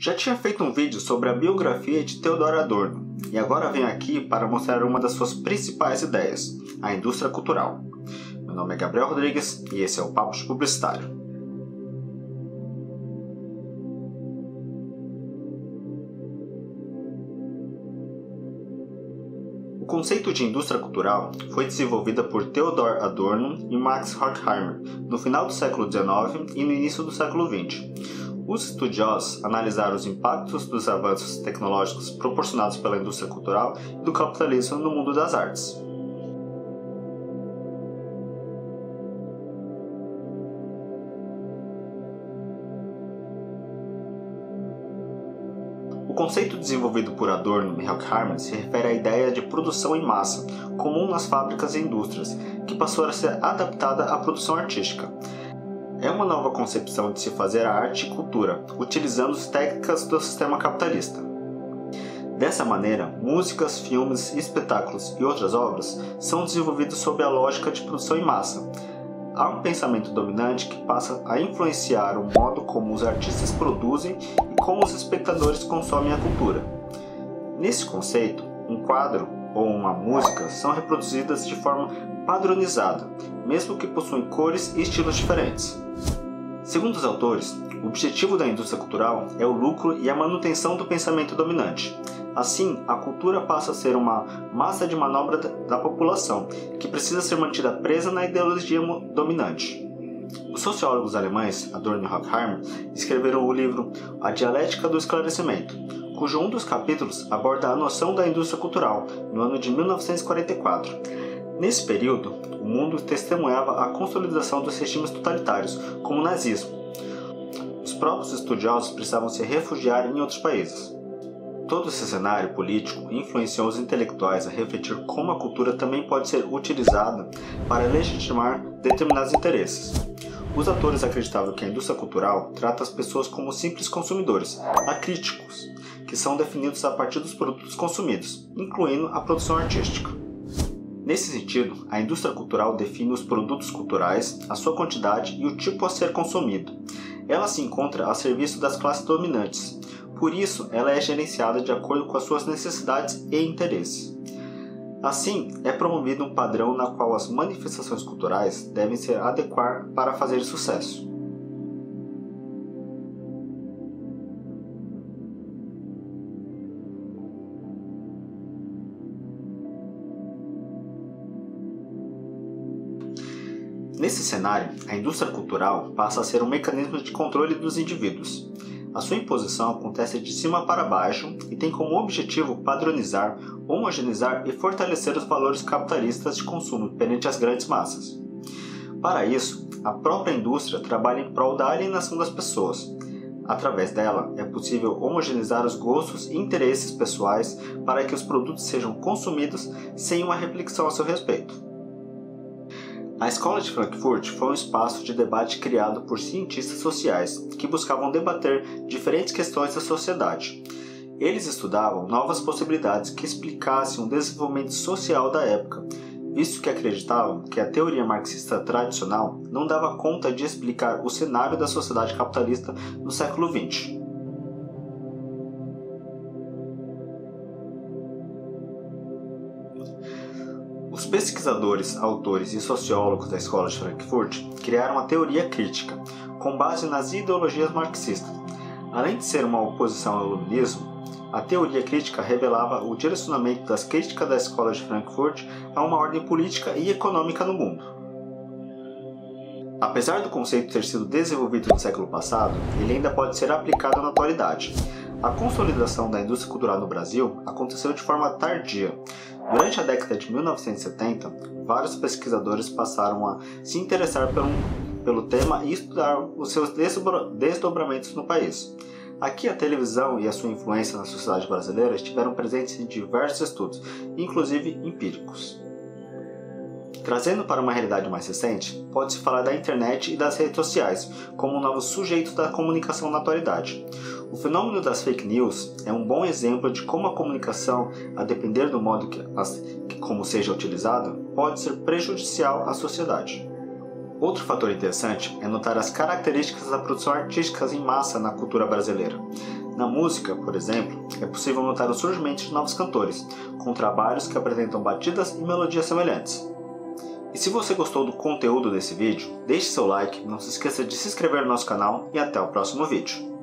Já tinha feito um vídeo sobre a biografia de Theodor Adorno, e agora venho aqui para mostrar uma das suas principais ideias, a indústria cultural. Meu nome é Gabriel Rodrigues e esse é o Papo de Publicitário. O conceito de indústria cultural foi desenvolvido por Theodor Adorno e Max Horkheimer no final do século XIX e no início do século XX. Os estudiosos analisaram os impactos dos avanços tecnológicos proporcionados pela indústria cultural e do capitalismo no mundo das artes. O conceito desenvolvido por Adorno e Horkheimer se refere à ideia de produção em massa, comum nas fábricas e indústrias, que passou a ser adaptada à produção artística. É uma nova concepção de se fazer a arte e cultura, utilizando as técnicas do sistema capitalista. Dessa maneira, músicas, filmes, espetáculos e outras obras são desenvolvidos sob a lógica de produção em massa. Há um pensamento dominante que passa a influenciar o modo como os artistas produzem e como os espectadores consomem a cultura. Nesse conceito, um quadro ou uma música são reproduzidas de forma padronizada, mesmo que possuem cores e estilos diferentes. Segundo os autores, o objetivo da indústria cultural é o lucro e a manutenção do pensamento dominante. Assim, a cultura passa a ser uma massa de manobra da população, que precisa ser mantida presa na ideologia dominante. Os sociólogos alemães, Adorno e Horkheimer, escreveram o livro A Dialética do Esclarecimento, cujo um dos capítulos aborda a noção da indústria cultural, no ano de 1944. Nesse período, o mundo testemunhava a consolidação dos regimes totalitários, como o nazismo. Os próprios estudiosos precisavam se refugiar em outros países. Todo esse cenário político influenciou os intelectuais a refletir como a cultura também pode ser utilizada para legitimar determinados interesses. Os autores acreditavam que a indústria cultural trata as pessoas como simples consumidores, acríticos, que são definidos a partir dos produtos consumidos, incluindo a produção artística. Nesse sentido, a indústria cultural define os produtos culturais, a sua quantidade e o tipo a ser consumido. Ela se encontra a serviço das classes dominantes. Por isso, ela é gerenciada de acordo com as suas necessidades e interesses. Assim, é promovido um padrão na qual as manifestações culturais devem se adequar para fazer sucesso. Nesse cenário, a indústria cultural passa a ser um mecanismo de controle dos indivíduos. A sua imposição acontece de cima para baixo e tem como objetivo padronizar, homogeneizar e fortalecer os valores capitalistas de consumo perante as grandes massas. Para isso, a própria indústria trabalha em prol da alienação das pessoas. Através dela, é possível homogeneizar os gostos e interesses pessoais para que os produtos sejam consumidos sem uma reflexão a seu respeito. A Escola de Frankfurt foi um espaço de debate criado por cientistas sociais que buscavam debater diferentes questões da sociedade. Eles estudavam novas possibilidades que explicassem o desenvolvimento social da época, visto que acreditavam que a teoria marxista tradicional não dava conta de explicar o cenário da sociedade capitalista no século XX. Os pesquisadores, autores e sociólogos da Escola de Frankfurt criaram a teoria crítica, com base nas ideologias marxistas. Além de ser uma oposição ao iluminismo, a teoria crítica revelava o direcionamento das críticas da Escola de Frankfurt a uma ordem política e econômica no mundo. Apesar do conceito ter sido desenvolvido no século passado, ele ainda pode ser aplicado na atualidade. A consolidação da indústria cultural no Brasil aconteceu de forma tardia. Durante a década de 1970, vários pesquisadores passaram a se interessar pelo tema e estudar os seus desdobramentos no país. Aqui a televisão e a sua influência na sociedade brasileira estiveram presentes em diversos estudos, inclusive empíricos. Trazendo para uma realidade mais recente, pode-se falar da internet e das redes sociais como novos sujeitos da comunicação na atualidade. O fenômeno das fake news é um bom exemplo de como a comunicação, a depender do modo como seja utilizada, pode ser prejudicial à sociedade. Outro fator interessante é notar as características da produção artística em massa na cultura brasileira. Na música, por exemplo, é possível notar o surgimento de novos cantores, com trabalhos que apresentam batidas e melodias semelhantes. E se você gostou do conteúdo desse vídeo, deixe seu like, não se esqueça de se inscrever no nosso canal e até o próximo vídeo.